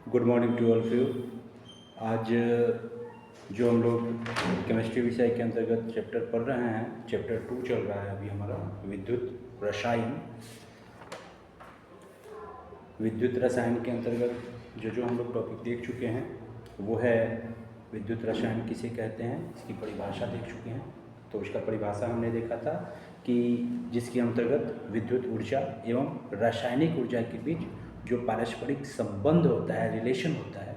Good morning to all of you. आज जो हम लोग केमिस्ट्री विषय के अंतर्गत चैप्टर पढ़ रहे हैं, चैप्टर 2 चल रहा है अभी हमारा, विद्युत रसायन। विद्युत रसायन के अंतर्गत जो हम लोग टॉपिक देख चुके हैं वो है विद्युत रसायन किसे कहते हैं, इसकी परिभाषा देख चुके हैं। तो उसका परिभाषा हमने देखा था कि जिसके अंतर्गत विद्युत ऊर्जा एवं रासायनिक ऊर्जा के बीच जो पारस्परिक संबंध होता है, रिलेशन होता है,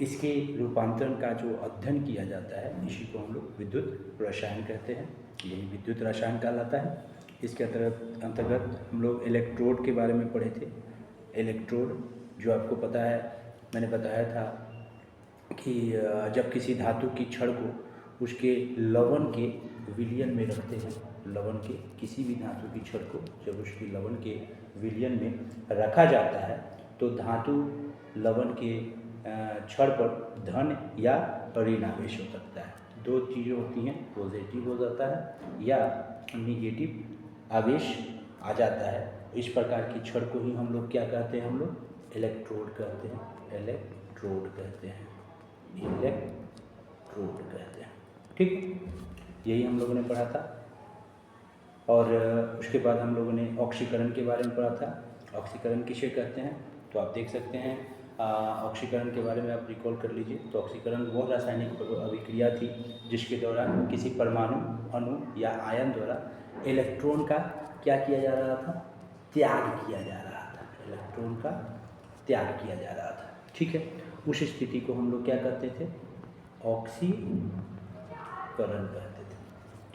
इसके रूपांतरण का जो अध्ययन किया जाता है, इसी को हम लोग विद्युत रसायन कहते हैं। यही विद्युत रसायन कहलाता है। इसके अंतर्गत हम लोग इलेक्ट्रोड के बारे में पढ़े थे। इलेक्ट्रोड जो आपको पता है, मैंने बताया था कि जब किसी धातु की छड़ को उसके लवण के विलयन में रखते हैं, लवण के किसी भी धातु की छड़ को जब उसकी लवण के विलयन में रखा जाता है तो धातु लवण के छड़ पर धन या ऋण आवेश हो सकता है। दो चीज़ें होती हैं, पॉजिटिव हो जाता है या निगेटिव आवेश आ जाता है। इस प्रकार की छड़ को ही हम लोग क्या कहते हैं, हम लोग इलेक्ट्रोड कहते हैं। इलेक्ट्रोड कहते हैं, इलेक्ट्रोड कहते हैं। ठीक, यही हम लोगों ने पढ़ा था। और उसके बाद हम लोगों ने ऑक्सीकरण के बारे में पढ़ा था। ऑक्सीकरण किसे कहते हैं, तो आप देख सकते हैं ऑक्सीकरण के बारे में आप रिकॉल कर लीजिए। तो ऑक्सीकरण वो रासायनिक अभिक्रिया थी जिसके दौरान किसी परमाणु, अणु या आयन द्वारा इलेक्ट्रॉन का क्या किया जा रहा था, त्याग किया जा रहा था। इलेक्ट्रॉन का त्याग किया जा रहा था। ठीक है, उस स्थिति को हम लोग क्या कहते थे, ऑक्सीकरण कहते थे।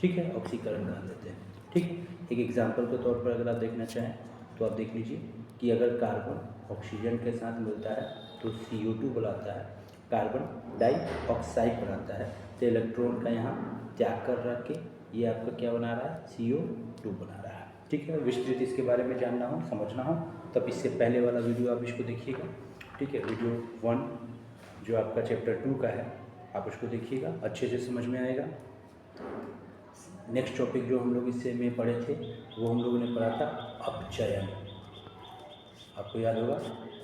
ठीक है, ऑक्सीकरण कह देते हैं। ठीक, एक एग्जाम्पल के तौर पर अगर आप देखना चाहें तो आप देख लीजिए कि अगर कार्बन ऑक्सीजन के साथ मिलता है तो CO2 बनाता है, कार्बन डाइऑक्साइड बनाता है। तो इलेक्ट्रॉन का यहाँ त्याग कर रख के ये आपका क्या बना रहा है, CO2 बना रहा है। ठीक है, विस्तृत इसके बारे में जानना हो, समझना हो, तब इससे पहले वाला वीडियो आप इसको देखिएगा। ठीक है, वीडियो 1 जो आपका चैप्टर 2 का है, आप उसको देखिएगा, अच्छे से समझ में आएगा। नेक्स्ट टॉपिक जो हम लोग इससे में पढ़े थे वो हम लोगों ने पढ़ा था अपचयन। आपको याद होगा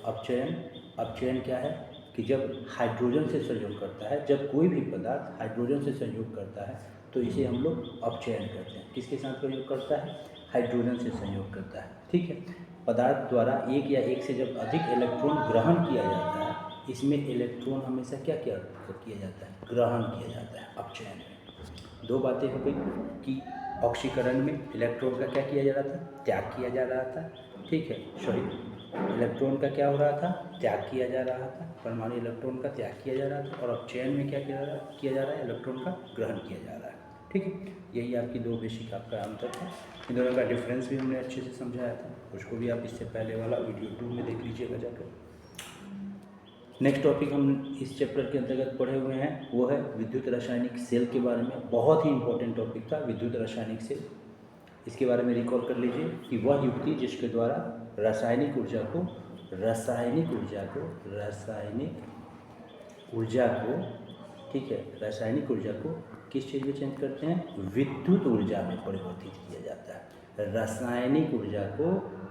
अपचयन। अपचयन क्या है कि जब हाइड्रोजन से संयोग करता है, जब कोई भी पदार्थ हाइड्रोजन से संयोग करता है तो इसे हम लोग अपचयन करते हैं। किसके साथ संयोग करता है, हाइड्रोजन से संयोग करता है। ठीक है, पदार्थ द्वारा एक या एक से जब अधिक इलेक्ट्रॉन ग्रहण किया जाता है, इसमें इलेक्ट्रॉन हमेशा क्या किया जाता है, ग्रहण किया जाता है अपचयन में। दो बातें हो गई कि ऑक्सीकरण में इलेक्ट्रॉन का क्या किया जा रहा था, त्याग किया जा रहा था। ठीक है, सॉरी, इलेक्ट्रॉन का क्या हो रहा था, त्याग किया जा रहा था, परमाणु इलेक्ट्रॉन का त्याग किया जा रहा था। और अपचयन में क्या किया जा रहा है, इलेक्ट्रॉन का ग्रहण किया जा रहा है। ठीक है, यही आपकी दो बेसिक आपका अंतर था। इन दोनों का डिफरेंस भी हमने अच्छे से समझाया था, उसको भी आप इससे पहले वाला वीडियो 2 में देख लीजिएगा जाकर। नेक्स्ट टॉपिक हम इस चैप्टर के अंतर्गत पढ़े हुए हैं वो है विद्युत रासायनिक सेल के बारे में। बहुत ही इंपॉर्टेंट टॉपिक था विद्युत रासायनिक सेल। इसके बारे में रिकॉल कर लीजिए कि वह युक्ति जिसके द्वारा रासायनिक ऊर्जा को ठीक है, रासायनिक ऊर्जा को किस चीज़ में चेंज करते हैं, विद्युत ऊर्जा में परिवर्तित किया जाता है। रासायनिक ऊर्जा को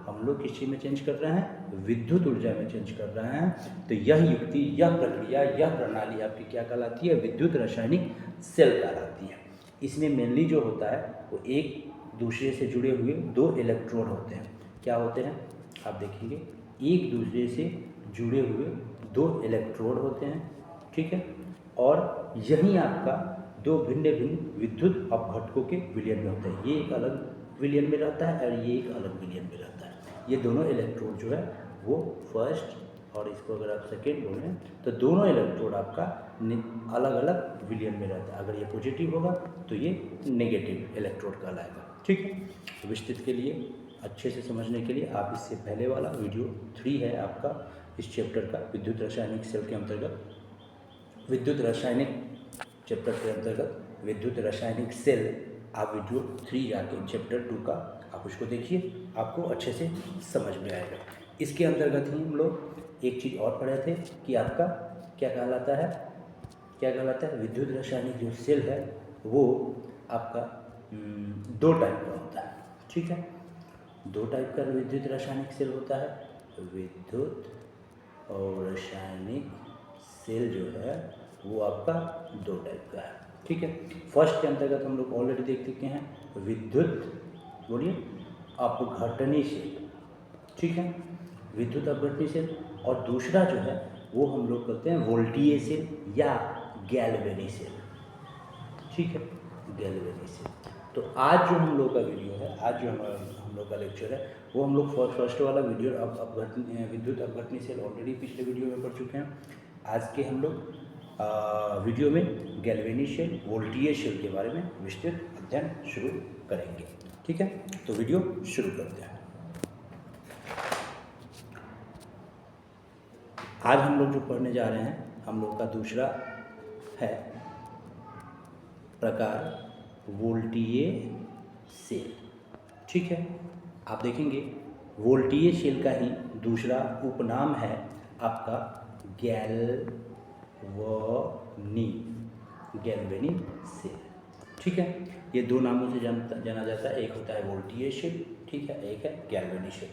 हम लोग किस चीज़ में चेंज कर रहे हैं, विद्युत ऊर्जा में चेंज कर रहे हैं। तो यह युक्ति, यह प्रक्रिया, यह प्रणाली आपकी क्या कहलाती है, विद्युत रासायनिक सेल कहलाती है। इसमें मेनली जो होता है वो एक दूसरे से जुड़े हुए दो इलेक्ट्रोड होते हैं। क्या होते हैं, आप देखिए, एक दूसरे से जुड़े हुए दो इलेक्ट्रोड होते हैं। ठीक है, और यही आपका दो भिन्न भिन्न विद्युत अपघटकों के विलयन में होता है। ये एक अलग विलयन में रहता है और ये एक अलग विलयन में रहता है। ये दोनों इलेक्ट्रोड जो है वो फर्स्ट और इसको अगर आप सेकेंड बोलें तो दोनों इलेक्ट्रोड आपका अलग अलग विलयन में रहता है। अगर ये पॉजिटिव होगा तो ये नेगेटिव इलेक्ट्रोड कहलाएगा। ठीक है, विस्तृत के लिए अच्छे से समझने के लिए आप इससे पहले वाला वीडियो 3 है आपका इस चैप्टर का, विद्युत रासायनिक सेल के अंतर्गत, विद्युत रासायनिक चैप्टर के अंतर्गत विद्युत रासायनिक सेल, आप वीडियो 3 जाके चैप्टर 2 का आप उसको देखिए, आपको अच्छे से समझ में आएगा। इसके अंतर्गत ही हम लोग एक चीज़ और पढ़े थे कि आपका क्या कहलाता है, विद्युत रासायनिक जो सेल है वो आपका 2 टाइप का होता है। ठीक है, 2 टाइप का विद्युत रासायनिक सेल होता है, विद्युत और रासायनिक सेल जो है वो आपका 2 टाइप का है। ठीक है, फर्स्ट के अंतर्गत हम लोग ऑलरेडी देख चुके हैं विद्युत, बोलिए, अपघटनी सेल। ठीक है, विद्युत अपघटनी सेल। और दूसरा जो है वो हम लोग कहते हैं वोल्टीय सेल या गैल्वेनी सेल। ठीक है, गैल्वेनी सेल। तो आज जो हम लोग का वीडियो है, आज जो हम लोग का लेक्चर है, वो हम लोग फर्स्ट वाला वीडियो अपघटनी विद्युत अपघटनी सेल ऑलरेडी पिछले वीडियो में पढ़ चुके हैं। आज के हम लोग वीडियो में गैल्वेनी सेल, वोल्टीय सेल के बारे में विस्तृत अध्ययन शुरू करेंगे। ठीक है, तो वीडियो शुरू करते हैं। आज हम लोग जो पढ़ने जा रहे हैं, हम लोग का दूसरा है प्रकार वोल्टीय सेल। ठीक है, आप देखेंगे वोल्टीय सेल का ही दूसरा उपनाम है आपका गैल्वेनी सेल। ठीक है, ये 2 नामों से जाना जाता है। एक होता है वोल्टीय सेल, ठीक है, एक है गैल्वेनी सेल।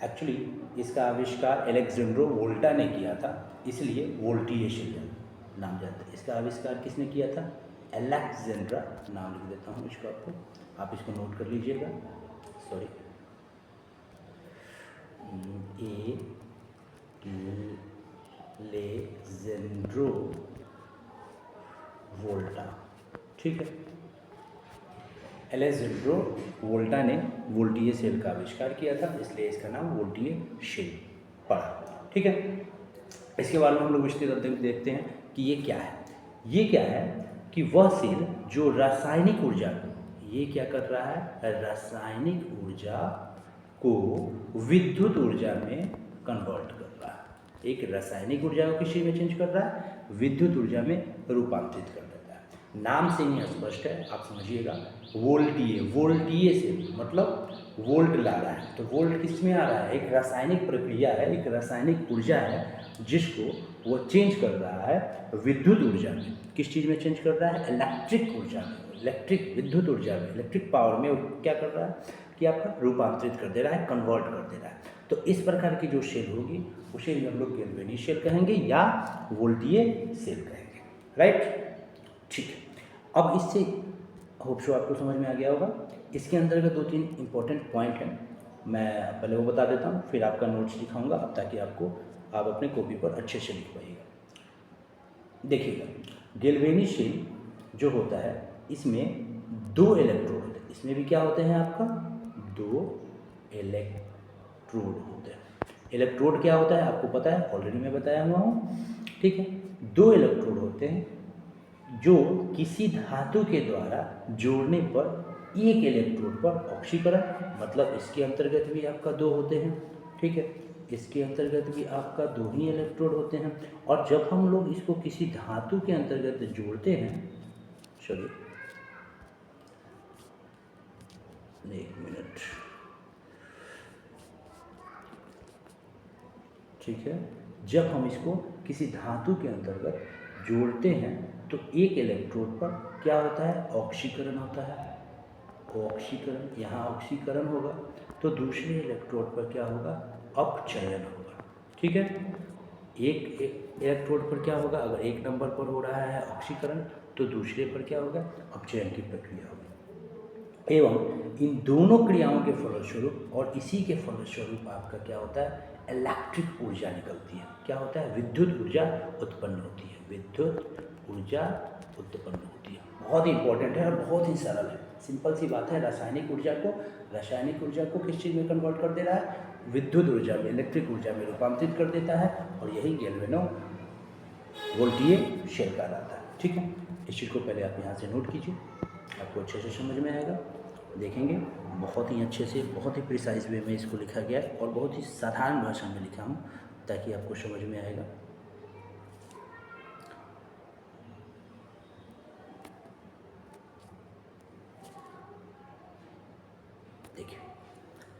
एक्चुअली इसका आविष्कार अलेक्जेंड्रो वोल्टा ने किया था, इसलिए वोल्टीय सेल नाम जाता है। इसका आविष्कार किसने किया था? अलेक्जेंड्रा, नाम लिख देता हूँ इसको आपको, आप इसको नोट कर लीजिएगा। सॉरी, अलेक्जेंड्रो वोल्टा। ठीक है, अलेक्जेंड्रो वोल्टा ने वोल्टीय सेल का आविष्कार किया था, इसलिए इसका नाम वोल्टीय सेल पड़ा। ठीक है, इसके बारे में हम लोग विस्तृत अध्ययन देखते हैं कि ये क्या है। ये क्या है कि वह सेल जो रासायनिक ऊर्जा को, ये क्या कर रहा है, रासायनिक ऊर्जा को विद्युत ऊर्जा में कन्वर्ट कर रहा है। एक रासायनिक ऊर्जा को किसी में चेंज कर रहा है, विद्युत ऊर्जा में रूपांतरित कर देता है। नाम से ही स्पष्ट है, आप समझिएगा। वोल्टीय सेल मतलब वोल्ट ला रहा है। तो वोल्ट किस में आ रहा है? एक रासायनिक प्रक्रिया है, एक रासायनिक ऊर्जा है जिसको वो चेंज कर रहा है विद्युत ऊर्जा में। किस चीज़ में चेंज कर रहा है? इलेक्ट्रिक ऊर्जा में, इलेक्ट्रिक विद्युत ऊर्जा में, इलेक्ट्रिक पावर में। क्या कर रहा है कि आपका रूपांतरित कर दे रहा है, कन्वर्ट कर दे रहा है। तो इस प्रकार की जो सेल होगी उसे हम लोग गैल्वेनी सेल कहेंगे या वोल्टीय सेल कहेंगे। राइट, ठीक है। अब इससे होप सो आपको समझ में आ गया होगा। इसके अंतर्गत 2-3 इंपॉर्टेंट पॉइंट हैं, मैं पहले वो बता देता हूँ, फिर आपका नोट्स लिखाऊंगा अब, ताकि आप अपने कॉपी पर अच्छे से लिख पाइएगा। देखिएगा, गैल्वेनी सेल जो होता है इसमें 2 इलेक्ट्रोड होते हैं। इसमें भी क्या होते हैं आपका? 2 इलेक्ट्रोड होते हैं। इलेक्ट्रोड क्या होता है आपको पता है, ऑलरेडी मैं बताया हुआ हूँ। ठीक है, 2 इलेक्ट्रोड होते हैं जो किसी धातु के द्वारा जोड़ने पर एक इलेक्ट्रोड पर ऑक्सीकरण, मतलब इसके अंतर्गत भी आपका 2 होते हैं। ठीक है, इसके अंतर्गत भी आपका 2 ही इलेक्ट्रोड होते हैं। और जब हम लोग इसको किसी धातु के अंतर्गत जोड़ते हैं, चलिए 1 मिनट, ठीक है, जब हम इसको किसी धातु के अंतर्गत जोड़ते हैं तो एक इलेक्ट्रोड पर क्या होता है? ऑक्सीकरण होता है। ऑक्सीकरण, यहाँ ऑक्सीकरण होगा तो दूसरे इलेक्ट्रोड पर क्या होगा? अपचयन होगा। ठीक है, एक इलेक्ट्रोड पर क्या होगा? अगर एक नंबर पर हो रहा है ऑक्सीकरण तो दूसरे पर क्या होगा? अपचयन की प्रक्रिया होगी। एवं इन दोनों क्रियाओं के फलस्वरूप और इसी के फलस्वरूप आपका क्या होता है? इलेक्ट्रिक ऊर्जा निकलती है। क्या होता है? विद्युत ऊर्जा उत्पन्न होती है। विद्युत ऊर्जा उत्पन्न होती है। बहुत ही इंपॉर्टेंट है और बहुत ही सरल है, सिंपल सी बात है। रासायनिक ऊर्जा को किस चीज़ में कन्वर्ट कर दे रहा है? विद्युत ऊर्जा में, इलेक्ट्रिक ऊर्जा में रूपांतरित कर देता है, और यही गैल्वेनो वोल्टीय सेल कहलाता है। ठीक है, इस चीज़ को पहले आप यहाँ से नोट कीजिए, आपको अच्छे से समझ में आएगा। देखेंगे बहुत ही अच्छे से, बहुत ही प्रिसाइज वे में इसको लिखा गया है और बहुत ही साधारण भाषा में लिखा हूँ ताकि आपको समझ में आएगा। देखिए,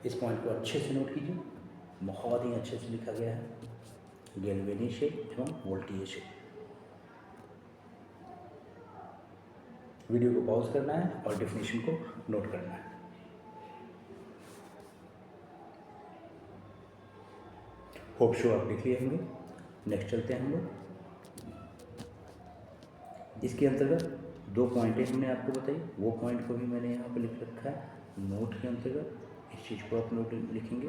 इस पॉइंट को अच्छे से नोट कीजिए, बहुत ही अच्छे से लिखा गया है गैल्वेनी सेल एवं वोल्टीय सेल। वीडियो को पॉज करना है और डेफिनेशन को नोट करना है। होप शो आप लिख लिए होंगे। नेक्स्ट चलते हैं हम लोग। इसके अंतर्गत 2 पॉइंटें हमने आपको बताई, वो पॉइंट को भी मैंने यहाँ पर लिख रखा है नोट के अंतर्गत। इस चीज़ को आप नोट लिखेंगे।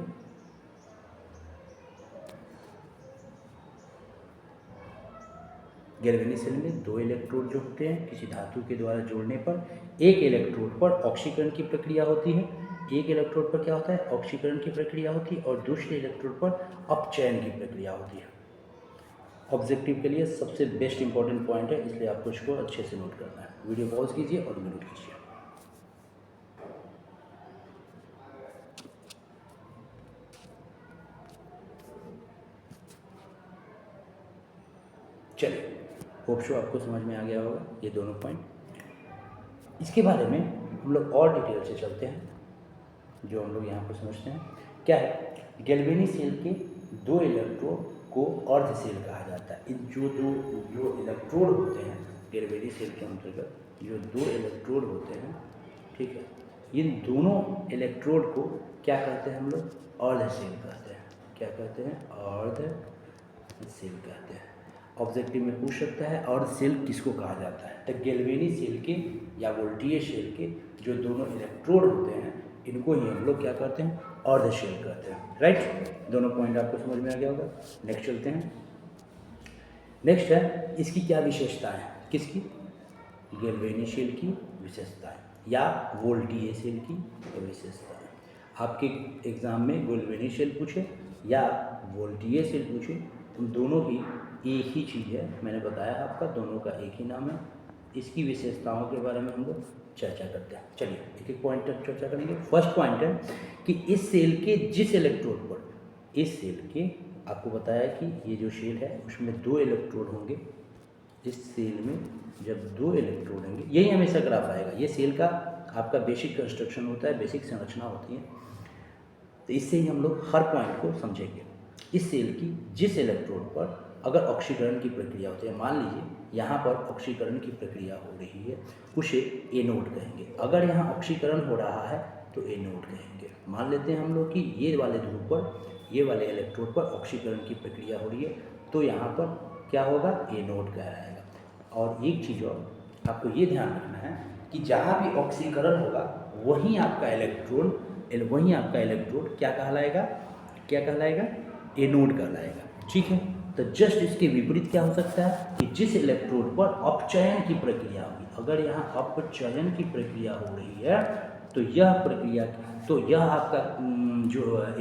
गैल्वेनिक सेल में 2 इलेक्ट्रोड जो होते हैं किसी धातु के द्वारा जोड़ने पर एक इलेक्ट्रोड पर ऑक्सीकरण की प्रक्रिया होती है, एक इलेक्ट्रोड पर क्या होता है ऑक्सीकरण की प्रक्रिया होती है, और दूसरे इलेक्ट्रोड पर अपचयन की प्रक्रिया होती है। ऑब्जेक्टिव के लिए सबसे बेस्ट इंपॉर्टेंट पॉइंट है, इसलिए आपको इसको अच्छे से नोट करना है। वीडियो पॉज कीजिए और नोट कीजिए। चलिए, होप शो आपको समझ में आ गया होगा ये दोनों पॉइंट। इसके बारे में हम लोग और डिटेल से चलते हैं, जो हम लोग यहाँ पर समझते हैं। क्या है, गैल्वेनिक सेल के 2 इलेक्ट्रोड को अर्ध सेल कहा जाता है। इन जो इलेक्ट्रोड होते हैं गैल्वेनिक सेल के अंतर्गत जो 2 इलेक्ट्रोड होते हैं, ठीक है, इन दोनों इलेक्ट्रोड को क्या कहते हैं हम लोग, अर्ध सेल कहते हैं। क्या कहते हैं, अर्ध सेल कहते हैं। ऑब्जेक्टिव में पूछ सकता है अर्ध सेल किसको कहा जाता है, तो गैल्वेनिक सेल के या वोल्टेज सेल के जो दोनों इलेक्ट्रोड होते हैं इनको ही हम लोग क्या कहते हैं, अर्ध सेल कहते हैं। राइट, दोनों पॉइंट आपको समझ में आ गया होगा। नेक्स्ट चलते हैं। नेक्स्ट है इसकी क्या विशेषताएं, किसकी, गैल्वेनिक सेल की विशेषताएं या वोल्टेज सेल की विशेषताएं। आपके एग्जाम में गैल्वेनिक सेल पूछे या वोल्टेज सेल पूछे, उन दोनों की एक ही चीज़ है, मैंने बताया आपका दोनों का एक ही नाम है। इसकी विशेषताओं के बारे में हम लोग चर्चा करते हैं। चलिए एक एक पॉइंट तक चर्चा करेंगे। फर्स्ट पॉइंट है कि इस सेल के जिस इलेक्ट्रोड पर, इस सेल के आपको बताया कि ये जो सेल है उसमें 2 इलेक्ट्रोड होंगे। इस सेल में जब 2 इलेक्ट्रोड होंगे, यही हमेशा ग्राफ आएगा, ये सेल का आपका बेसिक कंस्ट्रक्शन होता है, बेसिक संरचना होती है, तो इससे ही हम लोग हर पॉइंट को समझेंगे। इस सेल की जिस इलेक्ट्रोड पर अगर ऑक्सीकरण की प्रक्रिया होती है, मान लीजिए यहाँ पर ऑक्सीकरण की प्रक्रिया हो रही है, उसे एनोड कहेंगे। अगर यहाँ ऑक्सीकरण हो रहा है तो एनोड कहेंगे। मान लेते हैं हम लोग कि ये वाले ध्रुव पर, ये वाले इलेक्ट्रोड पर ऑक्सीकरण की प्रक्रिया हो रही है, तो यहाँ पर क्या होगा, एनोड कहलाएगा। और एक चीज़ और आपको ये ध्यान रखना है कि जहाँ भी ऑक्सीकरण होगा वहीं आपका इलेक्ट्रोड क्या कहलाएगा, क्या कहलाएगा, एनोड कहलाएगा। ठीक है, तो जस्ट इसके विपरीत क्या हो सकता है कि जिस इलेक्ट्रोड पर अपचयन की प्रक्रिया होगी, अगर यहाँ अपचयन की प्रक्रिया हो रही है तो यह प्रक्रिया, तो यह आपका जो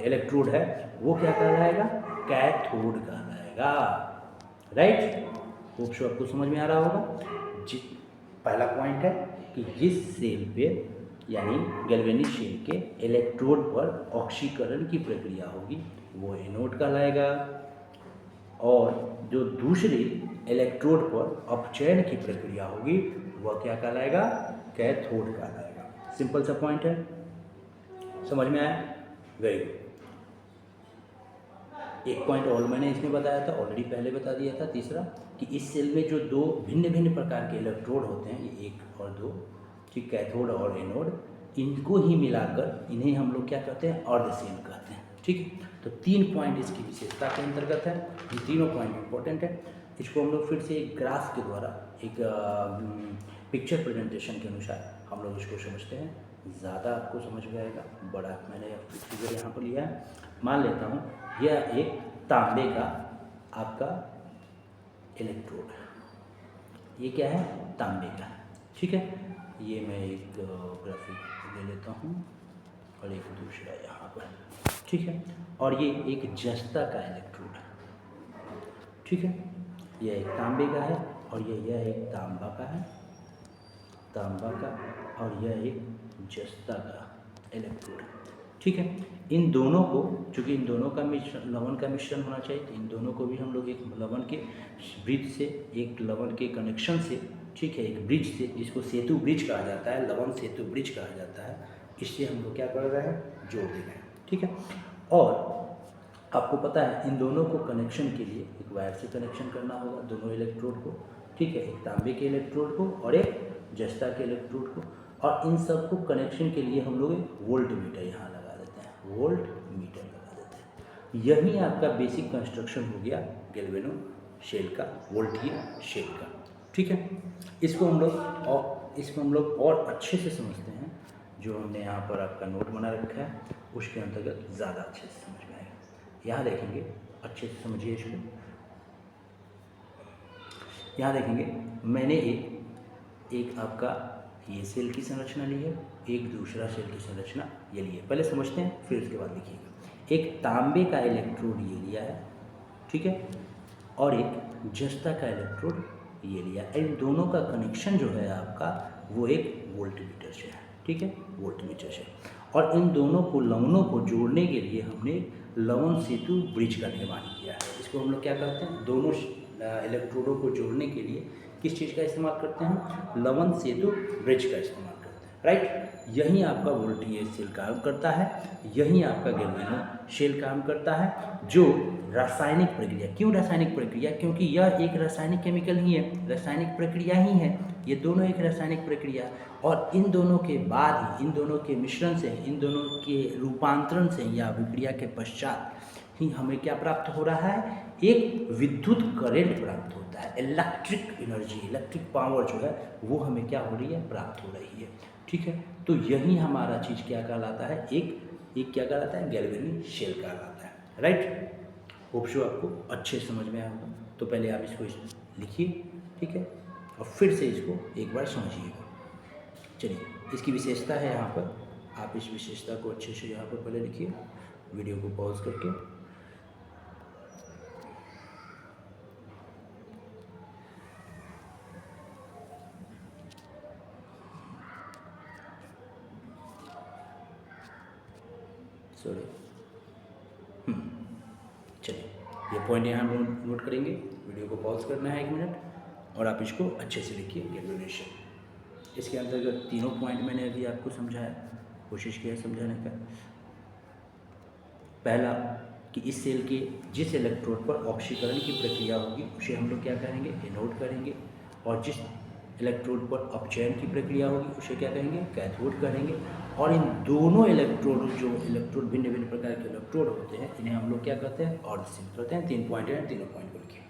इलेक्ट्रोड है वो क्या कहलाएगा, कैथोड कहलाएगा। राइट, होप सो आपको समझ में आ रहा होगा। पहला पॉइंट है कि जिस सेल पे यानी गैल्वेनिक सेल के इलेक्ट्रोड पर ऑक्सीकरण की प्रक्रिया होगी वो एनोड कहलाएगा, और जो दूसरे इलेक्ट्रोड पर अपचयन की प्रक्रिया होगी वह क्या कहलाएगा, कैथोड कहलाएगा। सिंपल सा पॉइंट है, समझ में आया, वेरी गुड। एक पॉइंट और मैंने इसमें बताया था, ऑलरेडी पहले बता दिया था, तीसरा कि इस सेल में जो 2 भिन्न भिन्न प्रकार के इलेक्ट्रोड होते हैं, ये 1 और 2, ठीक, कैथोड और एनोड, इनको ही मिलाकर इन्हें हम लोग क्या कहते हैं, अर्ध सेल कहते हैं। ठीक है, तो 3 पॉइंट इसकी विशेषता के अंतर्गत है, ये तीनों पॉइंट इंपॉर्टेंट है। इसको हम लोग फिर से एक ग्राफ के द्वारा, एक पिक्चर प्रेजेंटेशन के अनुसार हम लोग इसको समझते हैं, ज़्यादा आपको समझ में आएगा। बड़ा मैंने फिगर यहाँ पर लिया है, मान लेता हूँ यह एक तांबे का आपका इलेक्ट्रोड है, ये क्या है, तांबे का। ठीक है, ये मैं एक ग्राफिक ले लेता हूँ और एक दूसरा यहाँ पर, ठीक है, और ये एक जस्ता का इलेक्ट्रोड है। ठीक है, यह एक तांबे का है और यह एक तांबा का है, तांबा का, और यह एक जस्ता का इलेक्ट्रोड है। ठीक है, इन दोनों को, चूँकि इन दोनों का मिश्रण, लवण का मिश्रण होना चाहिए, तो इन दोनों को भी हम लोग एक लवण के ब्रिज से, एक लवण के कनेक्शन से, ठीक है, एक ब्रिज से, जिसको सेतु ब्रिज कहा जाता है, लवण सेतु ब्रिज कहा जाता है, इससे हम लोग क्या कर रहे हैं, जोड़ दे रहे हैं। ठीक है, और आपको पता है इन दोनों को कनेक्शन के लिए एक वायर से कनेक्शन करना होगा, दोनों इलेक्ट्रोड को। ठीक है, एक तांबे के इलेक्ट्रोड को और एक जस्ता के इलेक्ट्रोड को, और इन सब को कनेक्शन के लिए हम लोग एक वोल्ट मीटर यहाँ लगा देते हैं, वोल्ट मीटर लगा देते हैं। यही आपका बेसिक कंस्ट्रक्शन हो गया गैल्वेनो शेल का, वोल्टियर शेल का। ठीक है, इसको हम लोग और अच्छे से समझते हैं। जो हमने यहाँ पर आपका नोट बना रखा है उसके अंतर्गत ज़्यादा अच्छे से समझ में आएगा। यहाँ देखेंगे, अच्छे से समझिए इसको। यहाँ देखेंगे, मैंने एक आपका ये सेल की संरचना ली है, एक दूसरा सेल की संरचना ये ली है। पहले समझते हैं, फिर उसके बाद लिखिएगा। एक तांबे का इलेक्ट्रोड ये लिया है, ठीक है, और एक जस्ता का इलेक्ट्रोड ये लिया। इन दोनों का कनेक्शन जो है आपका वो एक वोल्टमीटर से है, ठीक है, वोल्टमीटर से। और इन दोनों को लवणों को जोड़ने के लिए हमने लवण सेतु ब्रिज का निर्माण किया है। इसको हम लोग क्या कहते हैं, दोनों इलेक्ट्रोडों को जोड़ने के लिए किस चीज़ का इस्तेमाल करते हैं, लवण सेतु ब्रिज का इस्तेमाल करते हैं, राइट। यही आपका वोल्टियर शेल काम करता है, यही आपका गैल्वेनो शेल काम करता है। जो रासायनिक प्रक्रिया, क्यों रासायनिक प्रक्रिया, क्योंकि यह एक रासायनिक केमिकल ही है, रासायनिक प्रक्रिया ही है, ये दोनों एक रासायनिक प्रक्रिया। और इन दोनों के बाद ही, इन दोनों के मिश्रण से, इन दोनों के रूपांतरण से या विक्रिया के पश्चात ही हमें क्या प्राप्त हो रहा है, एक विद्युत करंट प्राप्त होता है। इलेक्ट्रिक एनर्जी, इलेक्ट्रिक पावर जो है वो हमें क्या हो रही है, प्राप्त हो रही है, ठीक है। तो यही हमारा चीज़ क्या कहलाता है, एक क्या कहलाता है, गैल्वेनिक शेल कहलाता है, राइट। होप सो आपको अच्छे समझ में आया होगा। तो पहले आप इसको लिखिए, ठीक है, और फिर से इसको एक बार समझिएगा। चलिए, इसकी विशेषता है यहाँ पर, आप इस विशेषता को अच्छे से यहाँ पर पहले लिखिए, वीडियो को पॉज करके। सॉरी, चलिए, ये पॉइंट यहाँ हम नोट करेंगे। वीडियो को पॉज करना है 1 मिनट और आप इसको अच्छे से लिखिए, गैल्वेनेशन। इसके अंतर्गत तीनों पॉइंट मैंने अभी आपको समझाया, कोशिश किया समझाने का। पहला कि इस सेल के जिस इलेक्ट्रोड पर ऑक्सीकरण की प्रक्रिया होगी उसे हम लोग क्या कहेंगे, एनोड करेंगे, और जिस इलेक्ट्रोड पर अपचयन की प्रक्रिया होगी उसे क्या कहेंगे, कैथोड कहेंगे। और इन दोनों इलेक्ट्रोड, जो इलेक्ट्रोड भिन्न भिन्न प्रकार के इलेक्ट्रोड होते हैं, इन्हें हम लोग क्या कहते हैं, अर्धसेल कहते हैं। 3 पॉइंट है, तीनों पॉइंट को लिखिए।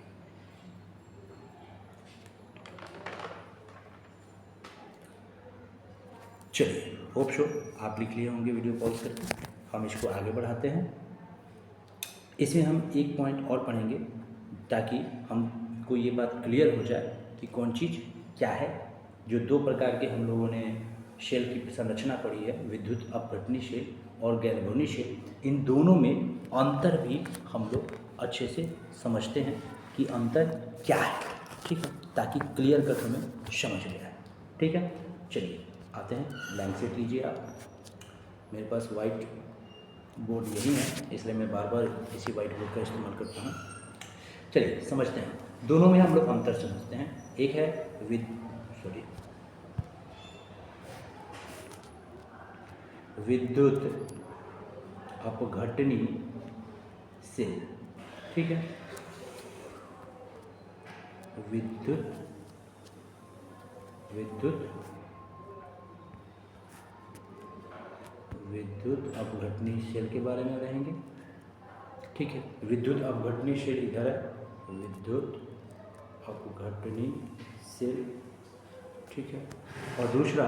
चलिए, होप सो आप लिख लिए होंगे वीडियो पॉज करके। हम इसको आगे बढ़ाते हैं। इसमें हम एक पॉइंट और पढ़ेंगे ताकि हमको ये बात क्लियर हो जाए कि कौन चीज़ क्या है। जो 2 प्रकार के हम लोगों ने शेल की संरचना पढ़ी है, विद्युत अपघटनी शेल और गैल्वेनिक शेल, इन दोनों में अंतर भी हम लोग अच्छे से समझते हैं कि अंतर क्या है, ठीक है, ताकि क्लियर कट हमें समझ में आए, ठीक है। चलिए आते हैं, ब्लैंक शीट लीजिए आप। मेरे पास वाइट बोर्ड यही है, इसलिए मैं बार बार इसी वाइट बोर्ड का इस्तेमाल करता हूँ। चलिए समझते हैं, दोनों में हम लोग अंतर समझते हैं। एक है विद्युत अपघटनी शेल, ठीक है, विद्युत अपघटनी शेल के बारे में रहेंगे, ठीक है। विद्युत अपघटनी शेल इधर है, विद्युत अपघटनी शेल, ठीक है। और दूसरा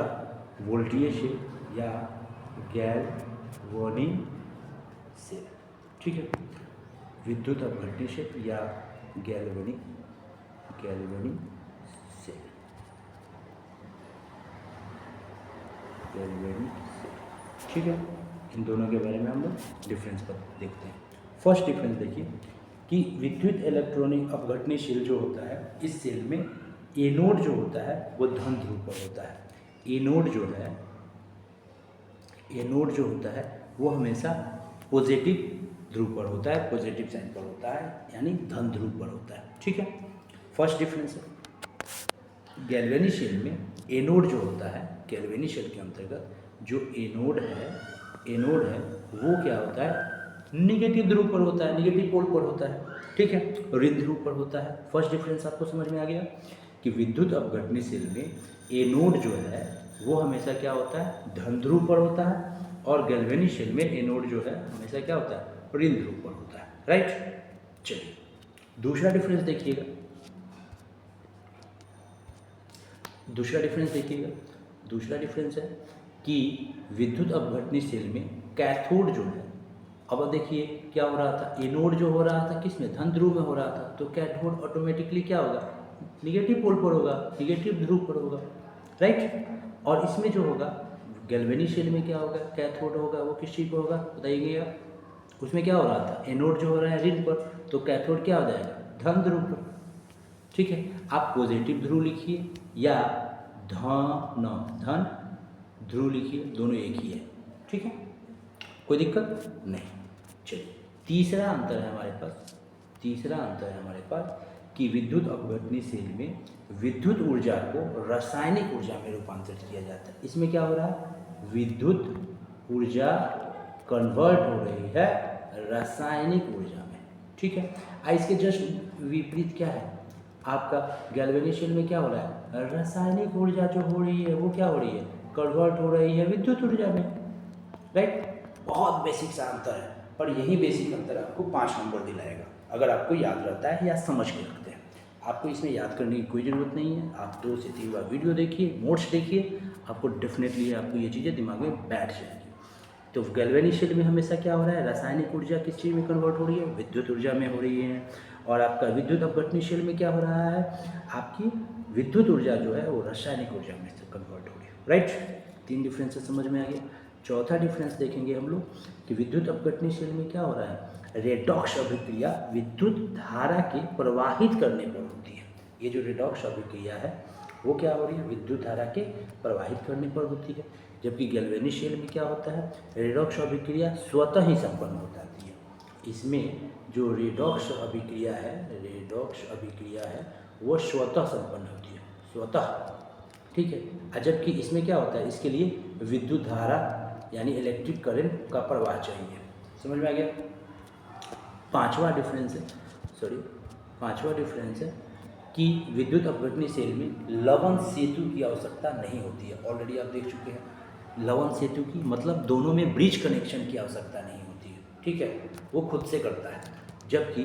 वोल्टियर शेल या गैल्वेनिक शेल, ठीक है। विद्युत अपघटनी शेल या गैल्वेनिक शेल, ठीक है। इन दोनों के बारे में हम लोग डिफरेंस पर देखते हैं। फर्स्ट डिफरेंस देखिए कि विद्युत इलेक्ट्रॉनिक अपघटनी शेल जो होता है, इस शेल में एनोड जो होता है वो धन ध्रुव पर होता है। एनोड जो होता है वो हमेशा पॉजिटिव ध्रुव पर होता है, पॉजिटिव साइन पर होता है, यानी धन ध्रुव पर होता है, ठीक है। फर्स्ट डिफरेंस है। गैल्वेनिक शेल में एनोड जो होता है, गैल्वेनिक शेल के अंतर्गत जो एनोड है वो क्या होता है, निगेटिव ध्रुव पर होता है, निगेटिव पोल पर होता है, ठीक है, ऋण ध्रुव पर होता है। फर्स्ट डिफरेंस आपको समझ में आ गया कि विद्युत अपघटनी शेल में एनोड जो है वो हमेशा क्या होता है, धन ध्रुव पर होता है, और गैल्वेनिक शेल में एनोड जो है हमेशा क्या होता है, ऋण ध्रुव पर होता है, राइट। चलिए दूसरा डिफरेंस देखिएगा, दूसरा डिफरेंस है कि विद्युत अपघटनशील में कैथोड जो है, अब देखिए क्या हो रहा था, एनोड जो हो रहा था किसमें, धन ध्रुव में हो रहा था, तो कैथोड ऑटोमेटिकली क्या होगा, निगेटिव पोल पर होगा, निगेटिव ध्रुव पर होगा, राइट। और इसमें जो होगा गैल्वेनिक में क्या होगा, कैथोड होगा वो किस चीज़ पर होगा बताइए आप, उसमें क्या हो रहा था, एनोड जो हो रहा है ऋण पर, तो कैथोड क्या हो जाएगा, धन ध्रुव पर, ठीक है। आप पॉजिटिव ध्रुव लिखिए या धन ध्रुव लिखिए, दोनों एक ही है, ठीक है, कोई दिक्कत नहीं। चलिए तीसरा अंतर है हमारे पास कि विद्युत अपघटनशील में विद्युत ऊर्जा को रासायनिक ऊर्जा में रूपांतरित किया जाता है। इसमें क्या हो रहा है, विद्युत ऊर्जा कन्वर्ट हो रही है रासायनिक ऊर्जा में, ठीक है। इसके जस्ट विपरीत क्या है, आपका गैल्वेनिक में क्या हो रहा है, रासायनिक ऊर्जा जो हो रही है वो क्या हो रही है, कन्वर्ट हो रही है विद्युत ऊर्जा में, राइट। बहुत बेसिक सा अंतर है, पर यही बेसिक अंतर आपको 5 नंबर दिलाएगा अगर आपको याद रहता है या समझ के रखते हैं। आपको इसमें याद करने की कोई ज़रूरत नहीं है, आप 2 से 3 बार वीडियो देखिए, नोट्स देखिए, आपको डेफिनेटली आपको ये चीज़ें दिमाग में बैठ जाएंगी। तो गैल्वेनिक में हमेशा क्या हो रहा है, रासायनिक ऊर्जा किस चीज़ में कन्वर्ट हो रही है, विद्युत ऊर्जा में हो रही है। और आपका विद्युत अपघटनशील में क्या हो रहा है, आपकी विद्युत ऊर्जा जो है वो रासायनिक ऊर्जा में कन्वर्ट हो रही है, राइट। 3 डिफरेंसेस समझ में आ गया। चौथा डिफरेंस देखेंगे हम लोग कि विद्युत अपघटनशील में क्या हो रहा है, रेडॉक्स अभिक्रिया विद्युत धारा के प्रवाहित करने पर होती है। ये जो रेडॉक्स अभिक्रिया है वो क्या हो रही है, विद्युत धारा के प्रवाहित करने पर होती है। जबकि गैल्वेनिक में क्या होता है, रेडॉक्स अभिक्रिया स्वतः ही संपन्न हो जाती है। इसमें जो रेडॉक्स अभिक्रिया है वो स्वतः संपन्न होती है, स्वतः, ठीक है। जबकि इसमें क्या होता है, इसके लिए विद्युत धारा यानी इलेक्ट्रिक करंट का प्रवाह चाहिए। समझ में आ गया। पांचवा डिफरेंस है कि विद्युत अपघटनशील में लवण सेतु की आवश्यकता नहीं होती है। ऑलरेडी आप देख चुके हैं लवण सेतु की, मतलब दोनों में ब्रिज कनेक्शन की आवश्यकता नहीं होती है, ठीक है, वो खुद से करता है। जबकि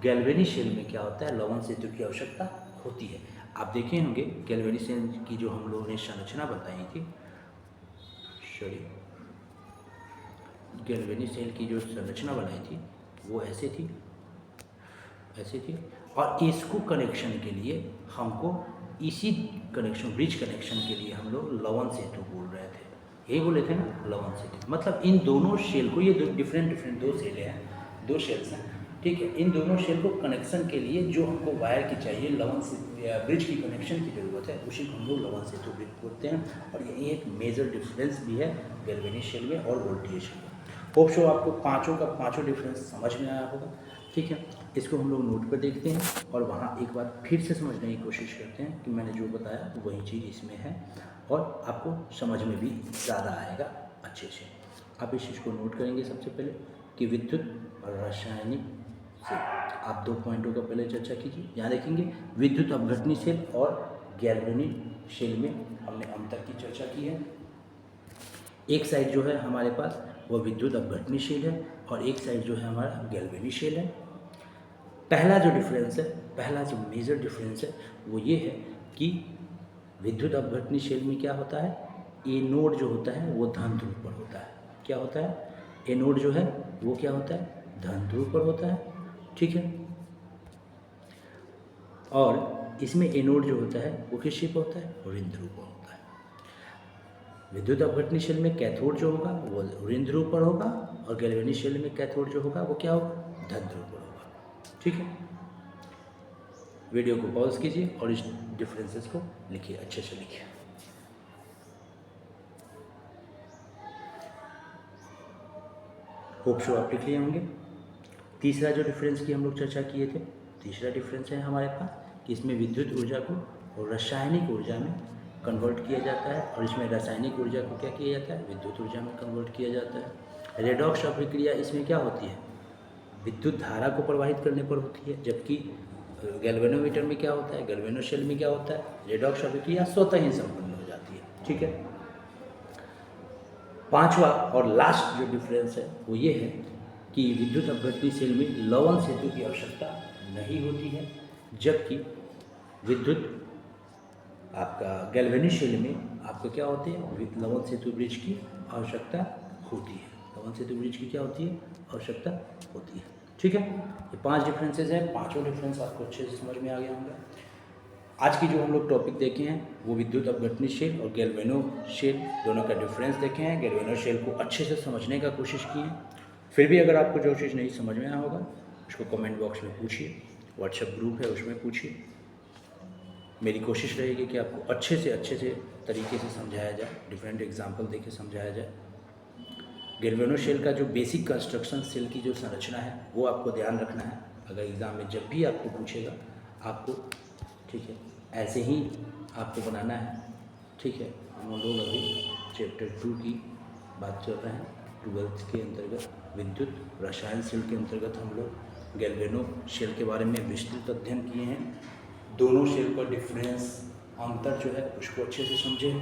गैल्वेनिक में क्या होता है, लवण सेतु की आवश्यकता होती है। आप देखे होंगे गैल्वेनिक की जो हम लोगों ने संरचना बताई थी, गैल्वेनिक की जो संरचना बनाई थी वो ऐसे थी, और इसको कनेक्शन के लिए हमको इसी कनेक्शन, ब्रिज कनेक्शन के लिए हम लोग लवण सेतु बोल रहे थे, यही बोले थे ना, लवण सेतु। मतलब इन दोनों शेल को, ये डिफरेंट 2 सेल हैं, 2 शेल्स हैं, ठीक है। इन दोनों शेल को कनेक्शन के लिए जो हमको वायर की चाहिए, लवण सेतु या ब्रिज की कनेक्शन की ज़रूरत है, उसी को हम लोग लवण सेतु ब्रिज बोलते हैं। और यही एक मेजर डिफरेंस भी है गैल्वेनिक शेल में और वोल्टेज में। होप सो आपको पाँचों डिफरेंस समझ में आया होगा, ठीक है। इसको हम लोग नोट पर देखते हैं और वहाँ एक बार फिर से समझने की कोशिश करते हैं कि मैंने जो बताया वही चीज़ इसमें है, और आपको समझ में भी ज़्यादा आएगा अच्छे से। आप इस चीज़ को नोट करेंगे सबसे पहले कि विद्युत और रासायनिक से आप 2 पॉइंटों का पहले चर्चा कीजिए। यहाँ देखेंगे विद्युत अपघटनशील और गैल्वेनिक शेल में हमने अंतर की चर्चा की है। एक साइड जो है हमारे पास वो विद्युत अपघटनशील है और एक साइड जो है हमारा गैल्वेनिक है। पहला जो मेजर डिफरेंस है वो ये है कि विद्युत अपघटनशील में क्या होता है, एनोड जो होता है वो धन ध्रुव पर होता है। क्या होता है, एनोड जो है वो क्या होता है, धन ध्रुव पर होता है, ठीक है। और इसमें एनोड जो होता है वो किस चीज़ पर होता है, ऋण ध्रुव पर होता है। विद्युत अपघटनशील में कैथोड जो होगा वो ऋण ध्रुव पर होगा और गैल्वेनिक में कैथोड जो होगा वो क्या होगा, धन ध्रुव पर होगा, ठीक है। वीडियो को पॉज कीजिए और इस डिफरेंसेस को लिखिए, अच्छे से लिखिए। होप शो आप लिख लिए होंगे। तीसरा जो डिफरेंस की हम लोग चर्चा किए थे, तीसरा डिफरेंस है हमारे पास कि इसमें विद्युत ऊर्जा को रासायनिक ऊर्जा में कन्वर्ट किया जाता है, और इसमें रासायनिक ऊर्जा को क्या किया जाता है, विद्युत ऊर्जा में कन्वर्ट किया जाता है। रेडॉक्स अभिक्रिया इसमें क्या होती है, विद्युत धारा को प्रवाहित करने पर होती है। जबकि गैल्वेनोमीटर में क्या होता है, गैल्वेनोशेल में क्या होता है, रेडॉक्स अभिक्रिया स्वतः ही संपन्न हो जाती है, ठीक है। पांचवा और लास्ट जो डिफरेंस है वो ये है कि विद्युत अपघटनी सेल में लवण सेतु की आवश्यकता नहीं होती है, जबकि विद्युत आपका गैल्वेनिक सेल में आपको क्या होती है, लवण सेतु ब्रिज की आवश्यकता होती है। लवण सेतु ब्रिज की क्या होती है, आवश्यकता होती है। ठीक है, ये 5 डिफरेंसेस हैं, पाँचों डिफरेंस आपको अच्छे से समझ में आ गया होंगे। आज की जो हम लोग टॉपिक देखे हैं वो विद्युत अपघटनी शेल और गैल्वेनो शेल दोनों का डिफरेंस देखे हैं। गैल्वेनो शेल को अच्छे से समझने का कोशिश की है। फिर भी अगर आपको जो चीज़ नहीं समझ में आया होगा उसको कमेंट बॉक्स में पूछिए, व्हाट्सएप ग्रुप है उसमें पूछिए। मेरी कोशिश रहेगी कि आपको अच्छे से तरीके से समझाया जाए, डिफरेंट एग्जाम्पल देके समझाया जाए। गैल्वेनो शेल का जो बेसिक कंस्ट्रक्शन, सेल की जो संरचना है वो आपको ध्यान रखना है। अगर एग्ज़ाम में जब भी आपको पूछेगा आपको, ठीक है, ऐसे ही आपको बनाना है। ठीक है, हम लोग अभी चैप्टर 2 की बात कर रहे हैं। 12th के अंतर्गत विद्युत रसायन सेल के अंतर्गत हम लोग गैल्वेनो शेल के बारे में विस्तृत अध्ययन किए हैं। दोनों शेल का डिफरेंस, अंतर जो है उसको अच्छे से समझें।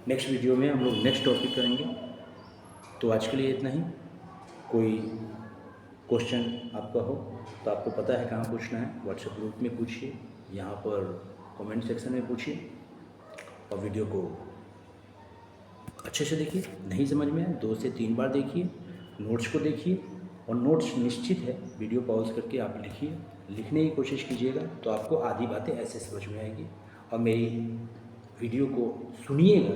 नेक्स्ट वीडियो में हम लोग नेक्स्ट टॉपिक करेंगे। तो आज के लिए इतना ही। कोई क्वेश्चन आपका हो तो आपको पता है कहाँ पूछना है, व्हाट्सएप ग्रुप में पूछिए, यहाँ पर कमेंट सेक्शन में पूछिए। और वीडियो को अच्छे से देखिए, नहीं समझ में आए 2 से 3 बार देखिए, नोट्स को देखिए। और नोट्स निश्चित है वीडियो पॉज करके आप लिखिए, लिखने की कोशिश कीजिएगा तो आपको आधी बातें ऐसे समझ में आएगी। और मेरी वीडियो को सुनिएगा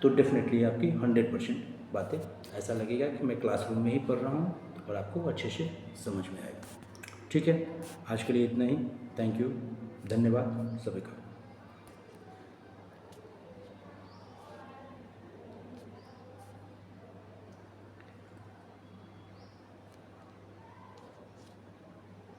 तो डेफिनेटली आपकी 100% बातें ऐसा लगेगा कि मैं क्लासरूम में ही पढ़ रहा हूँ और आपको अच्छे से समझ में आएगा। ठीक है, आज के लिए इतना ही। थैंक यू, धन्यवाद सभी का।